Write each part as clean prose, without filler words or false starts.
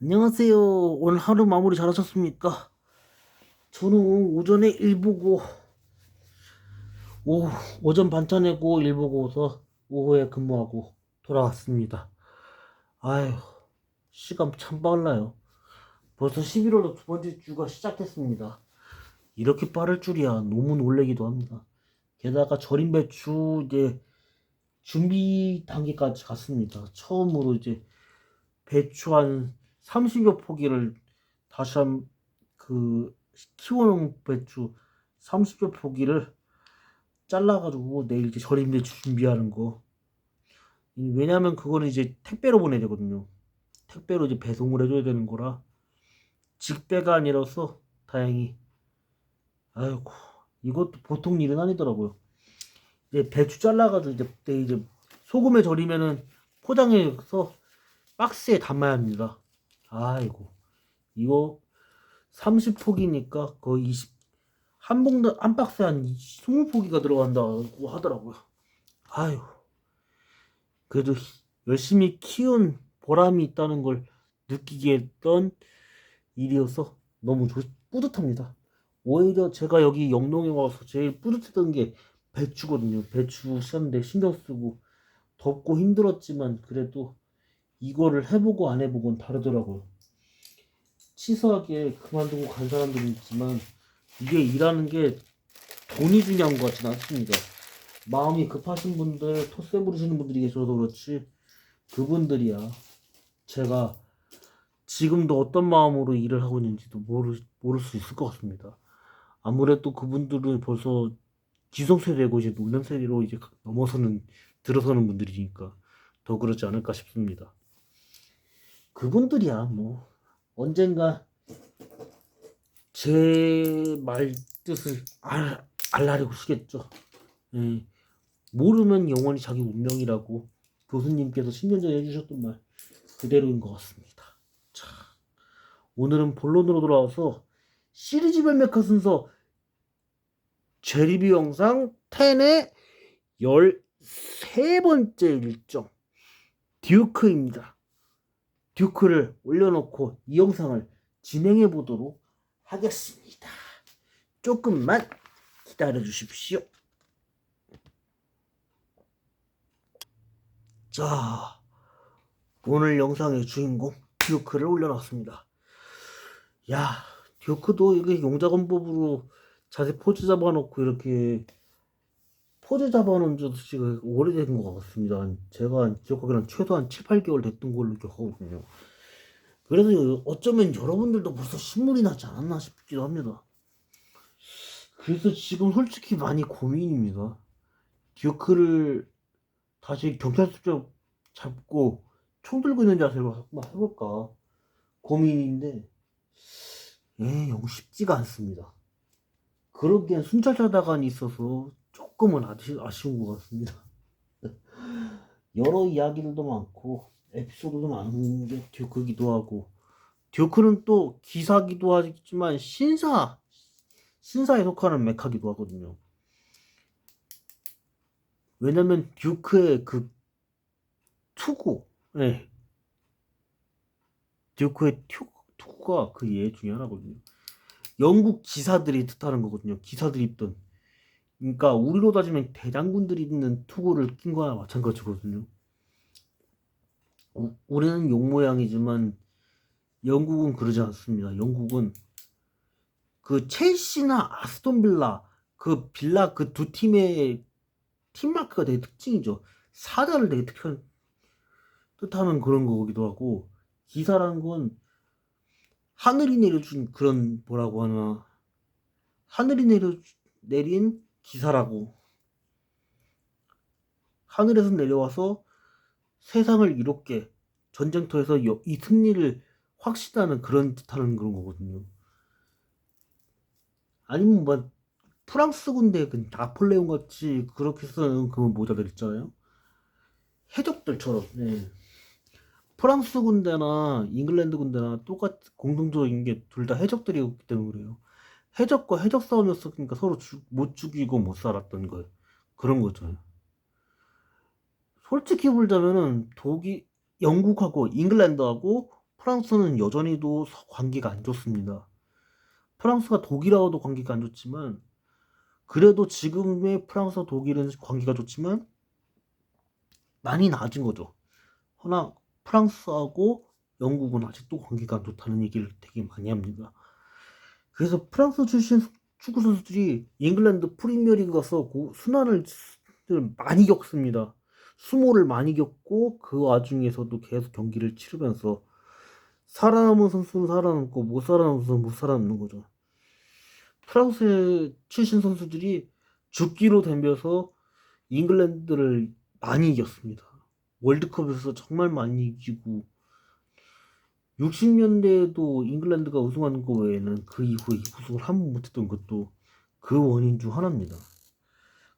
안녕하세요. 오늘 하루 마무리 잘하셨습니까? 저는 오전에 일 보고, 오, 오전 반차 내고 일 보고서 오후에 근무하고 돌아왔습니다. 아휴, 시간 참 빨라요. 벌써 11월도 두 번째 주가 시작했습니다. 이렇게 빠를 줄이야 너무 놀래기도 합니다. 게다가 절임 배추 이제 준비 단계까지 갔습니다. 처음으로 이제 배추 한 30여 포기를 다시 그 키워놓은 배추 30여 포기를 잘라가지고 내일 이제 절임 배추 준비하는 거. 왜냐면 그거는 이제 택배로 보내야 되거든요. 택배로 이제 배송을 해줘야 되는 거라 직배가 아니라서 다행히. 아이고, 이것도 보통 일은 아니더라고요. 이제 배추 잘라가지고 이제 내일 이제 소금에 절이면은 포장해서 박스에 담아야 합니다. 아이고, 이거 30포기니까 거의 1 박스에 한 20포기가 들어간다고 하더라고요. 아유, 그래도 열심히 키운 보람이 있다는 걸 느끼게 했던 일이어서 너무 뿌듯합니다. 오히려 제가 여기 영동에 와서 제일 뿌듯했던 게 배추거든요. 배추 씻는데 신경 쓰고 덥고 힘들었지만 그래도 이거를 해보고 안 해보고는 다르더라고요. 치사하게 그만두고 간 사람들이 있지만 이게 일하는 게 돈이 중요한 것 같지는 않습니다. 마음이 급하신 분들, 토세 부르시는 분들이 계셔서 그렇지 그분들이야 제가 지금도 어떤 마음으로 일을 하고 있는지도 모를 수 있을 것 같습니다. 아무래도 그분들은 벌써 기성세대고 이제 노년세대로 이제 넘어서는 들어서는 분들이니까 더 그렇지 않을까 싶습니다. 그분들이야 뭐 언젠가 제 말 뜻을 알라리고 시겠죠. 예. 모르면 영원히 자기 운명이라고 교수님께서 10년 전에 해주셨던 말 그대로인 것 같습니다. 자, 오늘은 본론으로 돌아와서 시리즈 별메카 순서 재리뷰 영상 10의 13번째 일정 듀크입니다. 듀크를 올려놓고 이 영상을 진행해 보도록 하겠습니다. 조금만 기다려 주십시오. 자, 오늘 영상의 주인공 듀크를 올려놨습니다. 야, 듀크도 이게 용자건법으로 자세 포즈 잡아놓고 이렇게 포즈 잡아놓은 지도 지금 오래된 것 같습니다. 제가 기억하기로는 최소한 7, 8개월 됐던 걸로 기억하거든요. 그래서 어쩌면 여러분들도 벌써 신물이 나지 않았나 싶기도 합니다. 그래서 지금 솔직히 많이 고민입니다. 듀크를 다시 경찰서 잡고 총 들고 있는 자세로 한번 해볼까 고민인데 영 쉽지가 않습니다. 그러기엔 순찰차다간이 있어서 조금은 아쉬운 것 같습니다. 여러 이야기들도 많고 에피소드도 많은 게 듀크이기도 하고 듀크는 또 기사기도 하지만 신사에 속하는 메카기도 하거든요. 왜냐면 듀크의 그 투구, 네. 듀크의 투구가 그 예 중에 하나거든요. 영국 기사들이 뜻하는 거거든요. 기사들이 입던. 그러니까 우리로 따지면 대장군들이 입는 투구를 낀 거나 마찬가지거든요. 우리는 용 모양이지만 영국은 그러지 않습니다. 영국은 그 첼시나 아스톤 빌라 그 빌라 그 두 팀의 팀마크가 되게 특징이죠. 사자를 되게 뜻하는 그런 거기도 하고 기사라는 건 하늘이 내려준 그런 뭐라고 하나 하늘이 내린 기사라고 하늘에서 내려와서 세상을 이롭게 전쟁터에서 이 승리를 확신하는 그런 뜻하는 그런 거거든요. 아니면 뭐 프랑스 군대 그 나폴레옹 같이 그렇게 쓰는 그 모자들 있잖아요. 해적들처럼. 네. 프랑스 군대나 잉글랜드 군대나 똑같 공통적인 게 둘 다 해적들이었기 때문에 그래요. 해적과 해적 싸움이었으니까 서로 못 죽이고 못 살았던 거예요. 그런 거죠. 솔직히 보자면은 영국하고 잉글랜드하고 프랑스는 여전히도 관계가 안 좋습니다. 프랑스가 독일하고도 관계가 안 좋지만 그래도 지금의 프랑스와 독일은 관계가 좋지만 많이 나아진 거죠. 허나 프랑스하고 영국은 아직도 관계가 안 좋다는 얘기를 되게 많이 합니다. 그래서 프랑스 출신 축구 선수들이 잉글랜드 프리미어리그 가서 순환을 많이 겪습니다. 수모를 많이 겪고 그 와중에서도 계속 경기를 치르면서 살아남은 선수는 살아남고 못 살아남은 선수는 못 살아남는 거죠. 프랑스 출신 선수들이 죽기로 덤벼서 잉글랜드를 많이 이겼습니다. 월드컵에서 정말 많이 이기고 60년대에도 잉글랜드가 우승하는 거 외에는 그 이후에 우승을 한 번 못했던 것도 그 원인 중 하나입니다.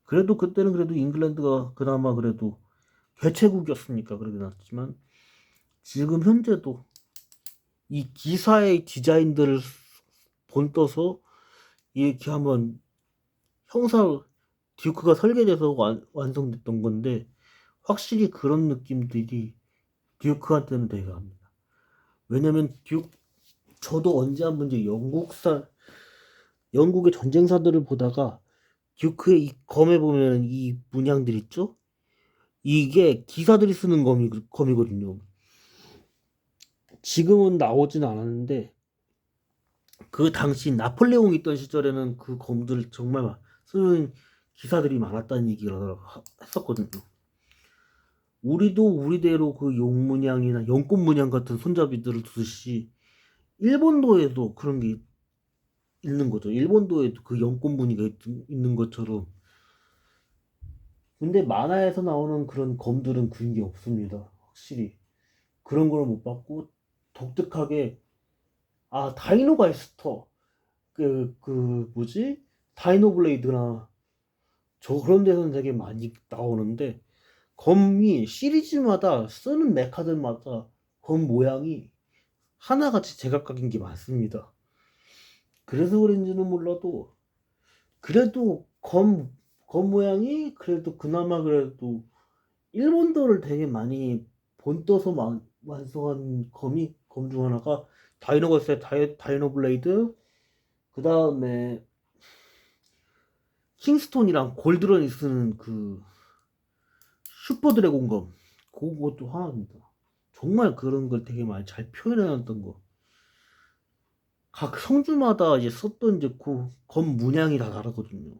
그래도 그때는 그래도 잉글랜드가 그나마 그래도 개최국이었으니까 그러긴 했지만 지금 현재도 이 기사의 디자인들을 본떠서 이렇게 한번 형사 듀크가 설계돼서 완성됐던 건데 확실히 그런 느낌들이 듀크한테는 되게 합니다. 왜냐면 저도 언제 한번 이제 영국의 전쟁사들을 보다가 듀크의 이 검에 보면 이 문양들 있죠? 이게 기사들이 쓰는 검이거든요. 지금은 나오진 않았는데 그 당시 나폴레옹 있던 시절에는 그 검들을 정말 쓰는 기사들이 많았다는 얘기를 했었거든요. 우리도 우리대로 그 용문양이나 연꽃문양 같은 손잡이들을 두듯이 일본도에도 그런 게 있는 거죠. 일본도에도 그 연꽃무늬가 있는 것처럼. 근데 만화에서 나오는 그런 검들은 그런 게 없습니다. 확실히 그런 걸 못 봤고 독특하게 다이노가이스터 그 뭐지 다이노블레이드나 저 그런 데서는 되게 많이 나오는데 검이 시리즈마다 쓰는 메카들마다 검 모양이 하나같이 제각각인 게 많습니다. 그래서 그런지는 몰라도 그래도 검 모양이 그래도 그나마 그래도 일본도를 되게 많이 본떠서 완성한 검 중 하나가 다이노가 있어요. 다이노 블레이드 그 다음에 킹스톤이랑 골드런이 쓰는 그 슈퍼 드래곤 검 그것도 하나입니다. 정말 그런 걸 되게 많이 잘 표현해놨던 거. 각 성주마다 이제 썼던 이제 그 검 문양이 다 다르거든요.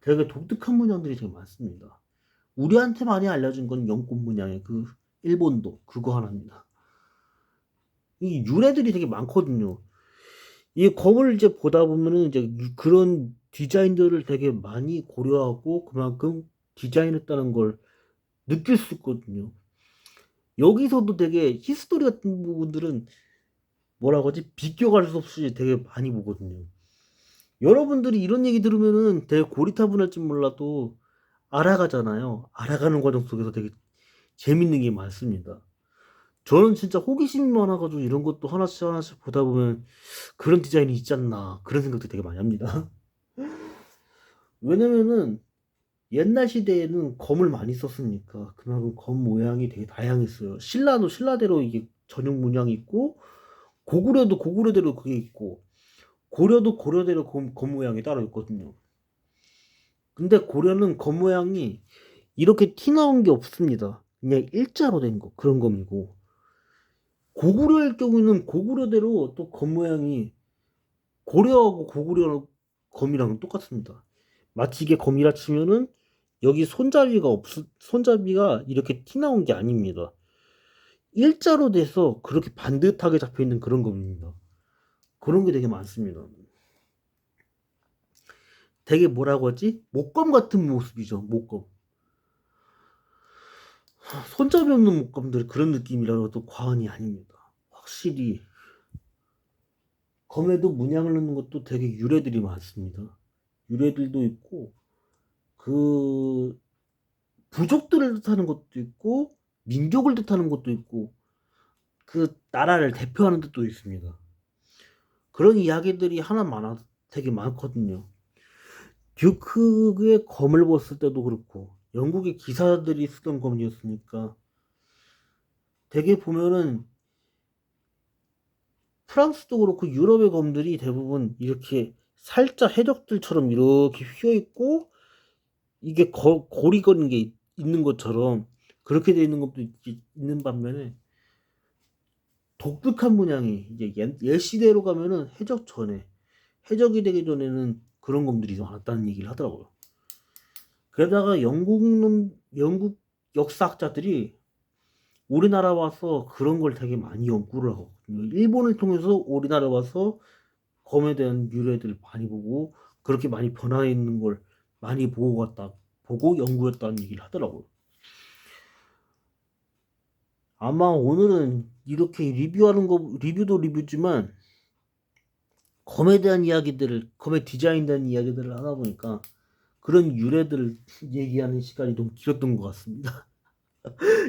되게 독특한 문양들이 되게 많습니다. 우리한테 많이 알려진 건 연꽃 문양의 그 일본도 그거 하나입니다. 이 유래들이 되게 많거든요. 이 검을 이제 보다 보면은 이제 그런 디자인들을 되게 많이 고려하고 그만큼 디자인했다는 걸 느낄 수 있거든요. 여기서도 되게 히스토리 같은 부분들은 뭐라고 하지? 비껴갈 수 없이 되게 많이 보거든요. 여러분들이 이런 얘기 들으면은 되게 고리타분할지 몰라도 알아가잖아요. 알아가는 과정 속에서 되게 재밌는 게 많습니다. 저는 진짜 호기심이 많아가지고 이런 것도 하나씩 하나씩 보다 보면 그런 디자인이 있지 않나 그런 생각도 되게 많이 합니다. 왜냐면은 옛날 시대에는 검을 많이 썼으니까 그만큼 검 모양이 되게 다양했어요. 신라도 신라대로 이게 전용 문양이 있고 고구려도 고구려대로 그게 있고 고려도 고려대로 검 모양이 따로 있거든요. 근데 고려는 검 모양이 이렇게 티 나온 게 없습니다. 그냥 일자로 된 거 그런 검이고 고구려일 경우에는 고구려대로 또 검 모양이 고려하고 고구려 검이랑 똑같습니다. 마치 이게 검이라 치면은 여기 손잡이가 이렇게 티 나온 게 아닙니다. 일자로 돼서 그렇게 반듯하게 잡혀 있는 그런 검입니다. 그런 게 되게 많습니다. 되게 뭐라고 하지? 목검 같은 모습이죠. 목검. 손잡이 없는 목검들 그런 느낌이라도 과언이 아닙니다. 확실히 검에도 문양을 넣는 것도 되게 유래들이 많습니다. 유래들도 있고 그 부족들을 뜻하는 것도 있고 민족을 뜻하는 것도 있고 그 나라를 대표하는 뜻도 있습니다. 그런 이야기들이 되게 많거든요. 듀크의 검을 봤을 때도 그렇고 영국의 기사들이 쓰던 검이었으니까 되게 보면은 프랑스도 그렇고 유럽의 검들이 대부분 이렇게 살짝 해적들처럼 이렇게 휘어 있고 이게 고리 거는 게 있는 것처럼 그렇게 돼 있는 것도 있는 반면에 독특한 문양이 이제 옛 시대로 가면은 해적이 되기 전에는 그런 검들이 많았다는 얘기를 하더라고요. 게다가 영국 역사학자들이 우리나라 와서 그런 걸 되게 많이 연구를 하거든요. 일본을 통해서 우리나라 와서 검에 대한 유래들 많이 보고 그렇게 많이 변화해 있는 걸 많이 보고 연구했다는 얘기를 하더라고요. 아마 오늘은 이렇게 리뷰도 리뷰지만 검에 대한 이야기들을, 검의 디자인에 대한 이야기들을 하다 보니까 그런 유래들을 얘기하는 시간이 너무 길었던 것 같습니다.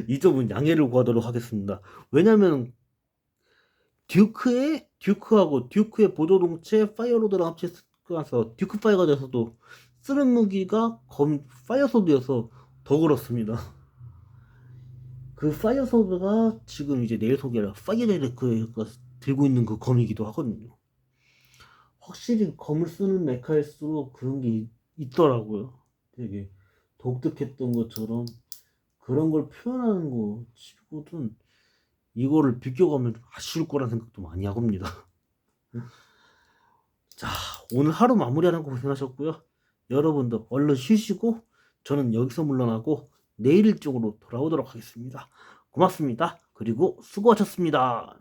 이 점은 양해를 구하도록 하겠습니다. 왜냐면 듀크하고 듀크의 보조동체 파이어로드랑 합쳐서 듀크 파이어가 돼서도 쓰는 무기가 파이어소드여서 더 그렇습니다. 그 파이어소드가 지금 이제 내일 소개할 파이어제르크가 들고 있는 그 검이기도 하거든요. 확실히 검을 쓰는 메카일수록 그런 게 있더라고요. 되게 독특했던 것처럼 그런 걸 표현하는 거 치고는 이거를 비껴가면 아쉬울 거라는 생각도 많이 하겁니다. 자, 오늘 하루 마무리하는 거 고생하셨고요. 여러분도 얼른 쉬시고 저는 여기서 물러나고 내일 일정으로 돌아오도록 하겠습니다. 고맙습니다. 그리고 수고하셨습니다.